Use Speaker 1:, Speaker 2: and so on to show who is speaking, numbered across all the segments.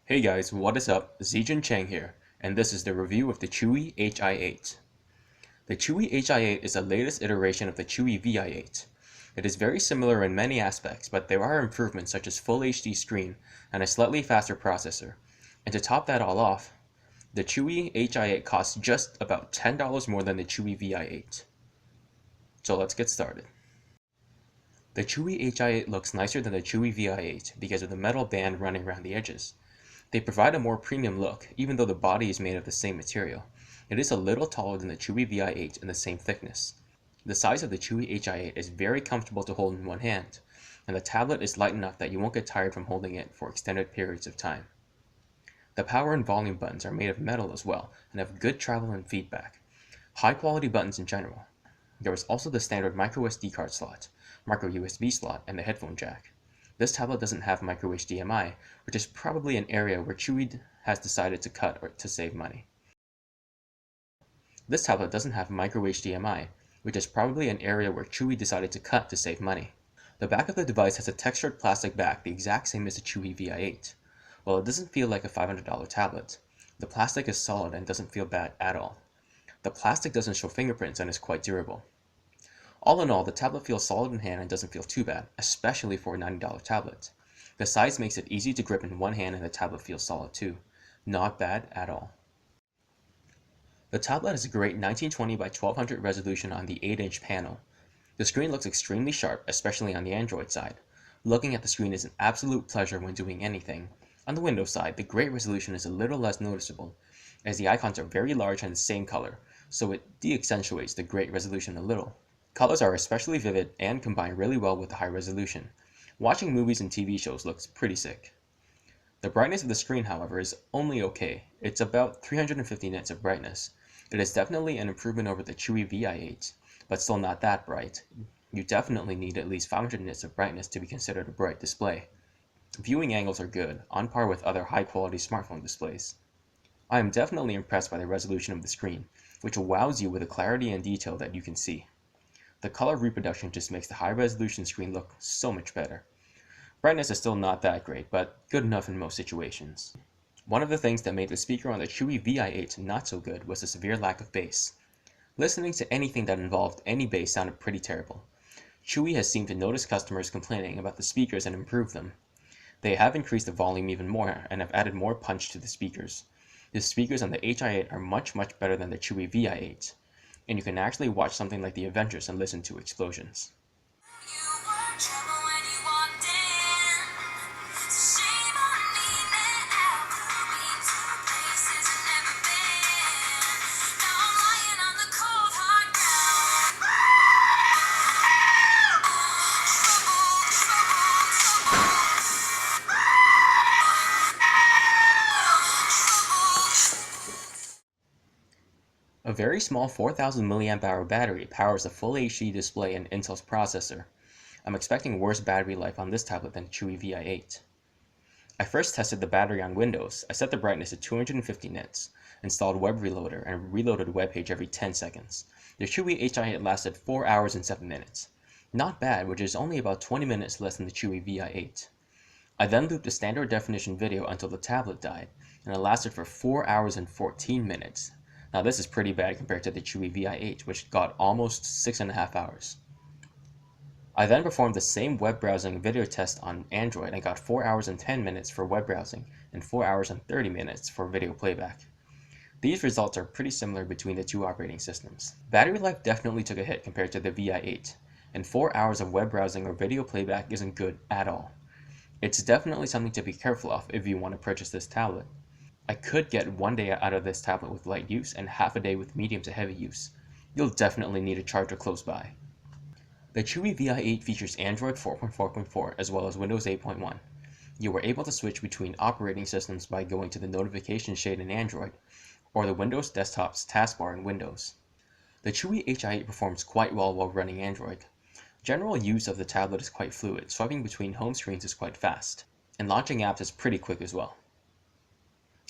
Speaker 1: Hey guys, what is up? Zijun Chang here, and this is the review of the Chuwi Hi8. The Chuwi Hi8 is the latest iteration of the Chuwi Hi8. It is very similar in many aspects, but there are improvements such as Full HD screen and a slightly faster processor. And to top that all off, the Chuwi Hi8 costs just about $10 more than the Chuwi Hi8. So let's get started. The Chuwi Hi8 looks nicer than the Chuwi Hi8 because of the metal band running around the edges. They provide a more premium look, even though the body is made of the same material. It is a little taller than the Chuwi Hi8 and the same thickness. The size of the Chuwi Hi8 is very comfortable to hold in one hand, and the tablet is light enough that you won't get tired from holding it for extended periods of time. The power and volume buttons are made of metal as well, and have good travel and feedback. High quality buttons in general. There is also the standard MicroSD card slot, micro USB slot, and the headphone jack. This tablet doesn't have micro HDMI, which is probably an area where Chuwi has decided to cut or to save money. This tablet doesn't have micro HDMI, which is probably an area where Chuwi decided to cut to save money. The back of the device has a textured plastic back the exact same as the Chuwi Hi8. While it doesn't feel like a $500 tablet, the plastic is solid and doesn't feel bad at all. The plastic doesn't show fingerprints and is quite durable. All in all, the tablet feels solid in hand and doesn't feel too bad, especially for a $90 tablet. The size makes it easy to grip in one hand and the tablet feels solid too. Not bad at all. The tablet has a great 1920 by 1200 resolution on the 8-inch panel. The screen looks extremely sharp, especially on the Android side. Looking at the screen is an absolute pleasure when doing anything. On the Windows side, the great resolution is a little less noticeable, as the icons are very large and the same color, so it de-accentuates the great resolution a little. Colors are especially vivid and combine really well with the high resolution. Watching movies and TV shows looks pretty sick. The brightness of the screen, however, is only okay. It's about 350 nits of brightness. It is definitely an improvement over the Chuwi Hi8, but still not that bright. You definitely need at least 500 nits of brightness to be considered a bright display. Viewing angles are good, on par with other high-quality smartphone displays. I am definitely impressed by the resolution of the screen, which wows you with the clarity and detail that you can see. The color reproduction just makes the high-resolution screen look so much better. Brightness is still not that great, but good enough in most situations. One of the things that made the speaker on the Chuwi Hi8 not so good was the severe lack of bass. Listening to anything that involved any bass sounded pretty terrible. Chuwi has seemed to notice customers complaining about the speakers and improve them. They have increased the volume even more and have added more punch to the speakers. The speakers on the Hi8 are much better than the Chuwi Hi8. And you can actually watch something like the Avengers and listen to explosions. A very small 4000 mAh battery powers a Full HD display and Intel's processor. I'm expecting worse battery life on this tablet than Chuwi Hi8. I first tested the battery on Windows. I set the brightness to 250 nits, installed Web Reloader, and reloaded a web page every 10 seconds. The Chuwi Hi8 lasted 4 hours and 7 minutes. Not bad, which is only about 20 minutes less than the Chuwi Hi8. I then looped a standard definition video until the tablet died, and it lasted for 4 hours and 14 minutes. Now this is pretty bad compared to the Chuwi Hi8, which got almost 6.5 hours. I then performed the same web browsing video test on Android and got 4 hours and 10 minutes for web browsing and 4 hours and 30 minutes for video playback. These results are pretty similar between the two operating systems. Battery life definitely took a hit compared to the Hi8, and 4 hours of web browsing or video playback isn't good at all. It's definitely something to be careful of if you want to purchase this tablet. I could get 1 day out of this tablet with light use and half a day with medium to heavy use. You'll definitely need a charger close by. The Chuwi Hi8 features Android 4.4.4 as well as Windows 8.1. You are able to switch between operating systems by going to the notification shade in Android or the Windows desktop's taskbar in Windows. The Chuwi Hi8 performs quite well while running Android. General use of the tablet is quite fluid, swiping between home screens is quite fast, and launching apps is pretty quick as well.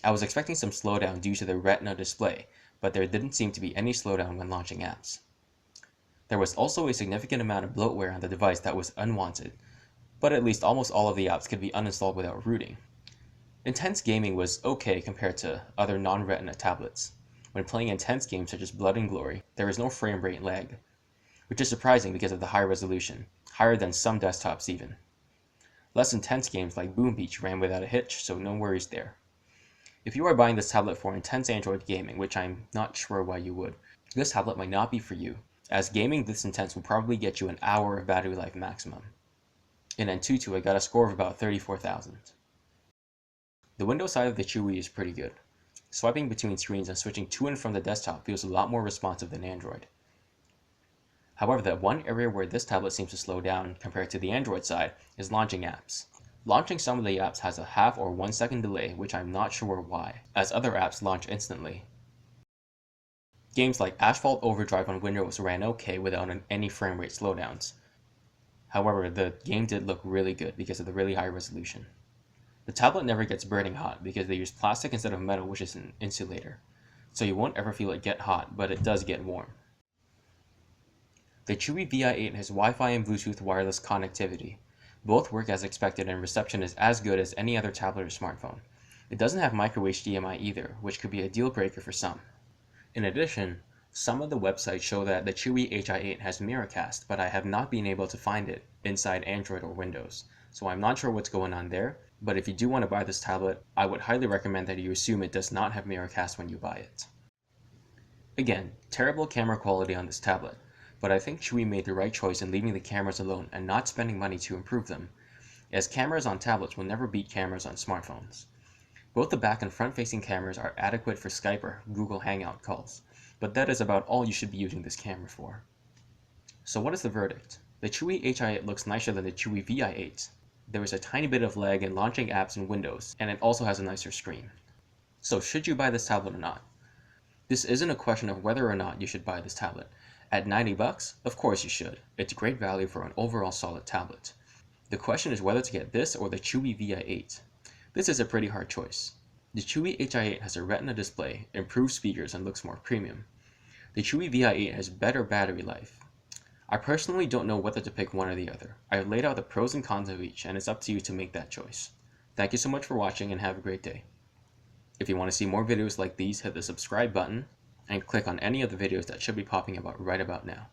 Speaker 1: I was expecting some slowdown due to the Retina display, but there didn't seem to be any slowdown when launching apps. There was also a significant amount of bloatware on the device that was unwanted, but at least almost all of the apps could be uninstalled without rooting. Intense gaming was okay compared to other non-Retina tablets. When playing intense games such as Blood and Glory, there is no frame rate lag, which is surprising because of the high resolution, higher than some desktops even. Less intense games like Boom Beach ran without a hitch, so no worries there. If you are buying this tablet for intense Android gaming, which I'm not sure why you would, this tablet might not be for you, as gaming this intense will probably get you an hour of battery life maximum. In Antutu, I got a score of about 34,000. The Windows side of the Chuwi is pretty good. Swiping between screens and switching to and from the desktop feels a lot more responsive than Android. However, the one area where this tablet seems to slow down compared to the Android side is launching apps. Launching some of the apps has a half or 1 second delay, which I'm not sure why, as other apps launch instantly. Games like Asphalt Overdrive on Windows ran okay without any frame rate slowdowns. However, the game did look really good because of the really high resolution. The tablet never gets burning hot because they use plastic instead of metal, which is an insulator, so you won't ever feel it get hot, but it does get warm. The Chuwi Hi8 has Wi-Fi and Bluetooth wireless connectivity. Both work as expected and reception is as good as any other tablet or smartphone. It doesn't have MicroHDMI either, which could be a deal breaker for some. In addition, some of the websites show that the Chuwi Hi8 has Miracast, but I have not been able to find it inside Android or Windows, so I'm not sure what's going on there, but if you do want to buy this tablet, I would highly recommend that you assume it does not have Miracast when you buy it. Again, terrible camera quality on this tablet, but I think Chuwi made the right choice in leaving the cameras alone and not spending money to improve them, as cameras on tablets will never beat cameras on smartphones. Both the back and front-facing cameras are adequate for Skype or Google Hangout calls, but that is about all you should be using this camera for. So what is the verdict? The Chuwi Hi8 looks nicer than the Chuwi Hi8. There is a tiny bit of lag in launching apps in Windows, and it also has a nicer screen. So should you buy this tablet or not? This isn't a question of whether or not you should buy this tablet. At $90, of course you should. It's great value for an overall solid tablet. The question is whether to get this or the Chuwi Hi8. This is a pretty hard choice. The Chuwi Hi8 has a Retina display, improved speakers, and looks more premium. The Chuwi Hi8 has better battery life. I personally don't know whether to pick one or the other. I have laid out the pros and cons of each, and it's up to you to make that choice. Thank you so much for watching and have a great day. If you want to see more videos like these, hit the subscribe button and click on any of the videos that should be popping up right about now.